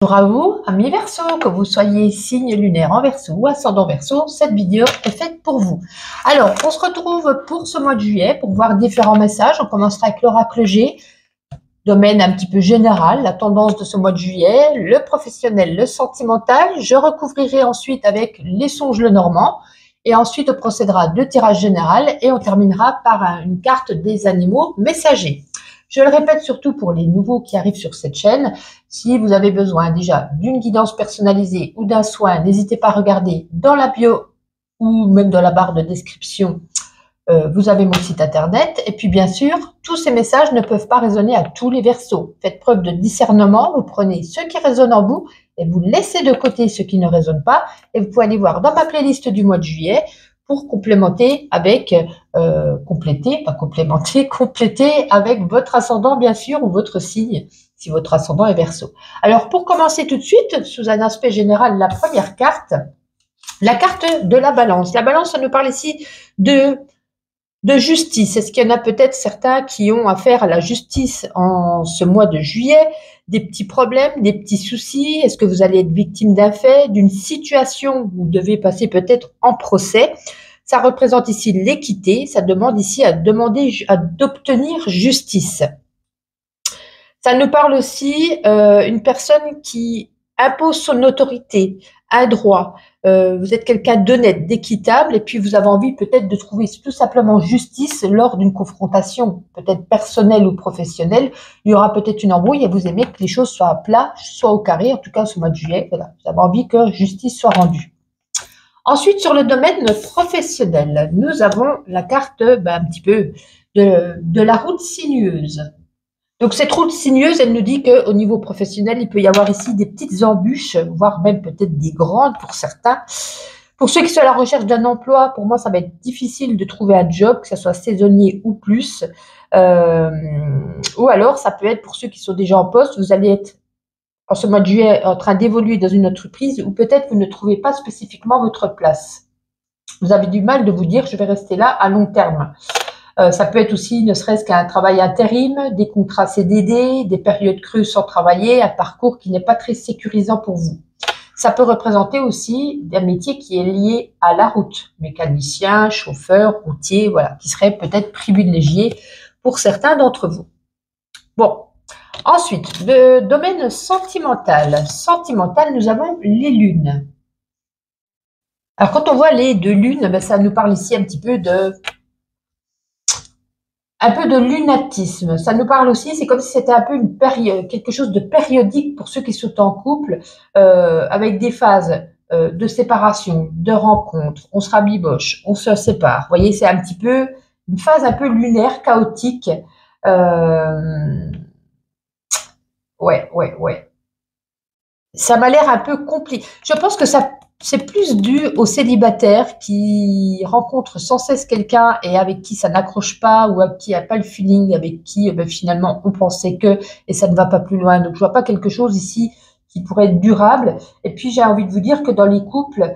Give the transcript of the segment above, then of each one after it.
Bonjour à vous, amis Verseau, que vous soyez signe lunaire en Verseau ou ascendant Verseau, cette vidéo est faite pour vous. Alors, on se retrouve pour ce mois de juillet pour voir différents messages. On commencera avec l'oracle G, domaine un petit peu général, la tendance de ce mois de juillet, le professionnel, le sentimental. Je recouvrirai ensuite avec les songes le normand. Et ensuite, on procédera de tirage général et on terminera par une carte des animaux messagers. Je le répète surtout pour les nouveaux qui arrivent sur cette chaîne, si vous avez besoin déjà d'une guidance personnalisée ou d'un soin, n'hésitez pas à regarder dans la bio ou même dans la barre de description. Vous avez mon site internet. Et puis bien sûr, tous ces messages ne peuvent pas résonner à tous les Verseaux. Faites preuve de discernement, vous prenez ceux qui résonnent en vous et vous laissez de côté ceux qui ne résonnent pas. Et vous pouvez aller voir dans ma playlist du mois de juillet pour complémenter avec, compléter avec votre ascendant bien sûr ou votre signe si votre ascendant est Verseau. Alors pour commencer tout de suite, sous un aspect général, la première carte, la carte de la balance. La balance, ça nous parle ici de justice. Est-ce qu'il y en a peut-être certains qui ont affaire à la justice en ce mois de juillet? Des petits problèmes, des petits soucis? Est-ce que vous allez être victime d'un fait, d'une situation où vous devez passer peut-être en procès? Ça représente ici l'équité. Ça demande ici d'obtenir justice. Ça nous parle aussi une personne qui impose son autorité, un droit. Vous êtes quelqu'un d'honnête, d'équitable, et puis vous avez envie peut-être de trouver tout simplement justice lors d'une confrontation, peut-être personnelle ou professionnelle. Il y aura peut-être une embrouille et vous aimez que les choses soient à plat, soit au carré, en tout cas ce mois de juillet. Voilà, vous avez envie que justice soit rendue. Ensuite, sur le domaine professionnel, nous avons la carte un petit peu de la route sinueuse. Donc cette route sinueuse, elle nous dit qu'au niveau professionnel, il peut y avoir ici des petites embûches, voire même peut-être des grandes pour certains. Pour ceux qui sont à la recherche d'un emploi, pour moi, ça va être difficile de trouver un job, que ce soit saisonnier ou plus. Ou alors, ça peut être pour ceux qui sont déjà en poste, vous allez être en ce mois de juillet en train d'évoluer dans une entreprise ou peut-être vous ne trouvez pas spécifiquement votre place. Vous avez du mal de vous dire, je vais rester là à long terme. Ça peut être aussi, ne serait-ce qu'un travail intérim, des contrats CDD, des périodes creuses sans travailler, un parcours qui n'est pas très sécurisant pour vous. Ça peut représenter aussi un métier qui est lié à la route, mécanicien, chauffeur, routier, voilà, qui serait peut-être privilégié pour certains d'entre vous. Bon, ensuite, le domaine sentimental. Sentimental, nous avons les lunes. Alors, quand on voit les deux lunes, ça nous parle ici un petit peu de lunatisme. Ça nous parle aussi, c'est comme si c'était un peu une période, quelque chose de périodique pour ceux qui sont en couple, avec des phases de séparation, de rencontre. On se rabiboche, on se sépare. Vous voyez, c'est un petit peu une phase un peu lunaire, chaotique. Ouais. Ça m'a l'air un peu compliqué. Je pense que c'est plus dû aux célibataires qui rencontrent sans cesse quelqu'un et avec qui ça n'accroche pas ou avec qui il n'y a pas le feeling, avec qui finalement on pensait que et ça ne va pas plus loin. Donc je vois pas quelque chose ici qui pourrait être durable. Et puis j'ai envie de vous dire que dans les couples,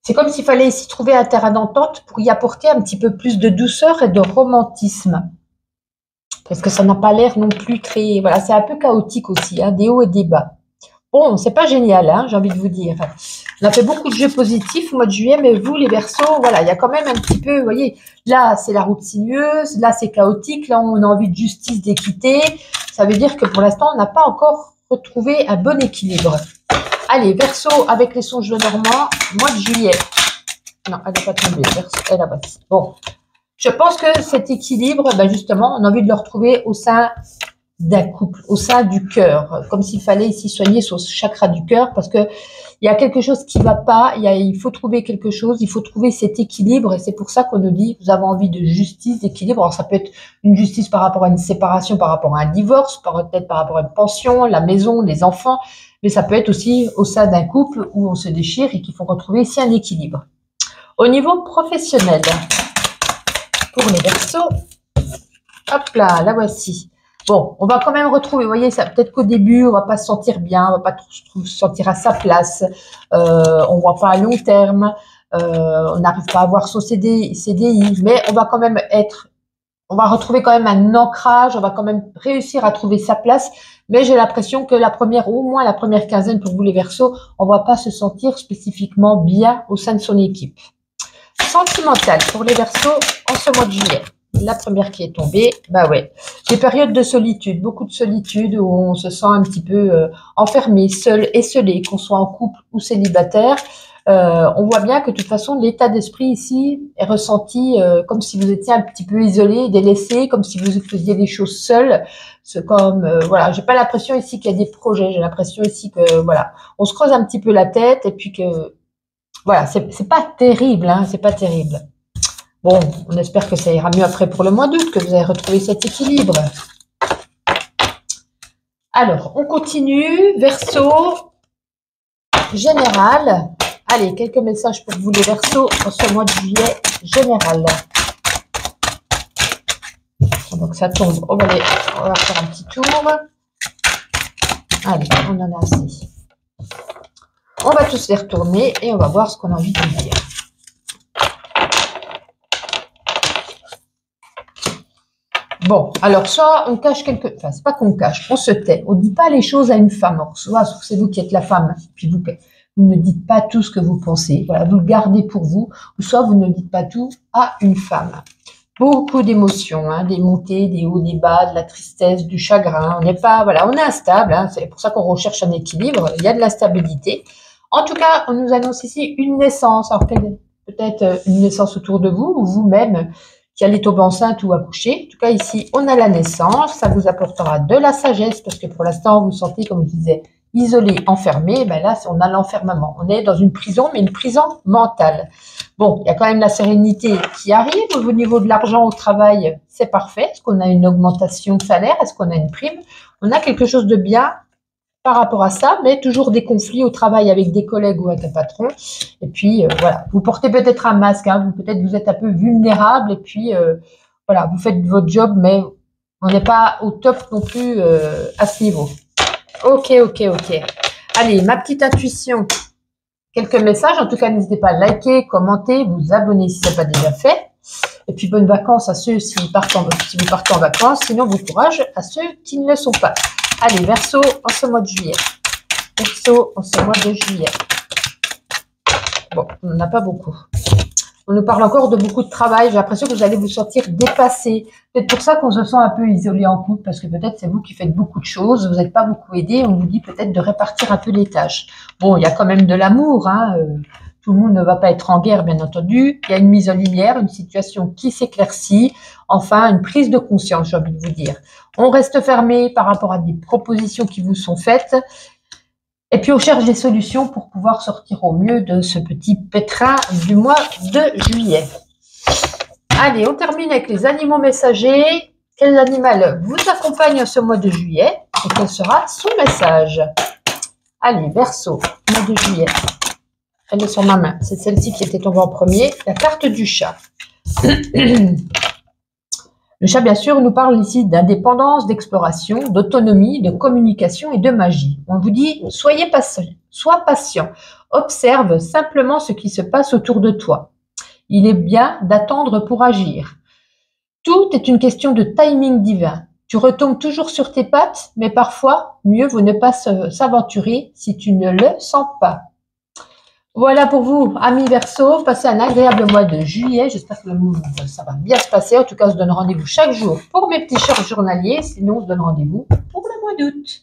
c'est comme s'il fallait ici trouver un terrain d'entente pour y apporter un petit peu plus de douceur et de romantisme. Parce que ça n'a pas l'air non plus très... Voilà, c'est un peu chaotique aussi, hein, des hauts et des bas. Bon, c'est pas génial, hein, j'ai envie de vous dire. On a fait beaucoup de jeux positifs au mois de juillet, mais vous, les Verseaux, voilà, il y a quand même un petit peu, vous voyez, là, c'est la route sinueuse, là, c'est chaotique, là, on a envie de justice, d'équité. Ça veut dire que pour l'instant, on n'a pas encore retrouvé un bon équilibre. Allez, Verseau, avec les songes normands, mois de juillet. Non, elle n'a pas tombé, Verseau, elle a pas. Bon. Je pense que cet équilibre, justement, on a envie de le retrouver au sein d'un couple, au sein du cœur, comme s'il fallait ici soigner son chakra du cœur, parce que il y a quelque chose qui va pas, il faut trouver quelque chose, il faut trouver cet équilibre, et c'est pour ça qu'on nous dit, vous avez envie de justice, d'équilibre. Alors ça peut être une justice par rapport à une séparation, par rapport à un divorce, peut-être par rapport à une pension, la maison, les enfants, mais ça peut être aussi au sein d'un couple où on se déchire et qu'il faut retrouver ici un équilibre. Au niveau professionnel, pour les Verseaux, hop là, la voici. Bon, on va quand même retrouver, vous voyez, ça peut-être qu'au début, on va pas se sentir bien, on va pas se sentir à sa place, on voit pas à long terme, on n'arrive pas à avoir son CDI, mais on va quand même être on va retrouver quand même un ancrage, on va quand même réussir à trouver sa place, mais j'ai l'impression que au moins la première quinzaine pour vous les Verseaux, on va pas se sentir spécifiquement bien au sein de son équipe. Sentimental pour les Verseaux en ce mois de juillet. La première qui est tombée, bah ouais, des périodes de solitude, beaucoup de solitude où on se sent un petit peu enfermé, seul, esseulé, qu'on soit en couple ou célibataire. On voit bien que de toute façon, l'état d'esprit ici est ressenti comme si vous étiez un petit peu isolé, délaissé, comme si vous faisiez les choses seuls. C'est comme, voilà, j'ai pas l'impression ici qu'il y a des projets, j'ai l'impression ici que, voilà, on se creuse un petit peu la tête et puis que, voilà, c'est pas terrible, hein, c'est pas terrible. Bon, on espère que ça ira mieux après pour le mois d'août, que vous allez retrouver cet équilibre. Alors, on continue. Verseau général. Allez, quelques messages pour vous les Verseaux en ce mois de juillet général. Donc ça tombe. On va faire un petit tour. Allez, on en a assez. On va tous les retourner et on va voir ce qu'on a envie de dire. Bon, alors soit on cache enfin c'est pas qu'on cache, on se tait, on dit pas les choses à une femme. Alors, soit c'est vous qui êtes la femme, puis vous ne dites pas tout ce que vous pensez, voilà, vous le gardez pour vous, ou soit vous ne dites pas tout à une femme. Beaucoup d'émotions, hein, des montées, des hauts, des bas, de la tristesse, du chagrin. On n'est pas, voilà, on est instable, hein, c'est pour ça qu'on recherche un équilibre. Il y a de la stabilité. En tout cas, on nous annonce ici une naissance. Alors peut-être une naissance autour de vous ou vous-même qui allez tomber enceinte ou accoucher. En tout cas, ici, on a la naissance. Ça vous apportera de la sagesse parce que pour l'instant, vous vous sentez, comme je disais, isolé, enfermé. Ben là, on a l'enfermement. On est dans une prison, mais une prison mentale. Bon, il y a quand même la sérénité qui arrive. Au niveau de l'argent au travail, c'est parfait. Est-ce qu'on a une augmentation de salaire? Est-ce qu'on a une prime? On a quelque chose de bien par rapport à ça, mais toujours des conflits au travail avec des collègues ou avec un patron. Et puis, voilà, vous portez peut-être un masque, hein, peut-être vous êtes un peu vulnérable, et puis, voilà, vous faites votre job, mais on n'est pas au top non plus à ce niveau. Ok. Allez, ma petite intuition. Quelques messages. En tout cas, n'hésitez pas à liker, commenter, vous abonner si ce n'est pas déjà fait. Et puis, bonnes vacances à ceux si vous partez en vacances. Sinon, bon courage à ceux qui ne le sont pas. Allez, Verseau en ce mois de juillet. Verseau en ce mois de juillet. Bon, on n'en a pas beaucoup. On nous parle encore de beaucoup de travail. J'ai l'impression que vous allez vous sentir dépassé. C'est pour ça qu'on se sent un peu isolé en couple, parce que peut-être c'est vous qui faites beaucoup de choses, vous n'êtes pas beaucoup aidé. On vous dit peut-être de répartir un peu les tâches. Bon, il y a quand même de l'amour, hein. Tout le monde ne va pas être en guerre, bien entendu. Il y a une mise en lumière, une situation qui s'éclaircit. Enfin, une prise de conscience, j'ai envie de vous dire. On reste fermé par rapport à des propositions qui vous sont faites. Et puis, on cherche des solutions pour pouvoir sortir au mieux de ce petit pétrin du mois de juillet. Allez, on termine avec les animaux messagers. Quel animal vous accompagne ce mois de juillet et quel sera son message? Allez, Verseau, mois de juillet. Elle est sur ma main. C'est celle-ci qui était tombée en premier. La carte du chat. Le chat, bien sûr, nous parle ici d'indépendance, d'exploration, d'autonomie, de communication et de magie. On vous dit, soyez patient, sois patient, observe simplement ce qui se passe autour de toi. Il est bien d'attendre pour agir. Tout est une question de timing divin. Tu retombes toujours sur tes pattes, mais parfois, mieux vaut ne pas s'aventurer si tu ne le sens pas. Voilà pour vous, amis Verseau. Passez un agréable mois de juillet. J'espère que ça va bien se passer. En tout cas, on se donne rendez-vous chaque jour pour mes petits shorts journaliers. Sinon, on se donne rendez-vous pour le mois d'août.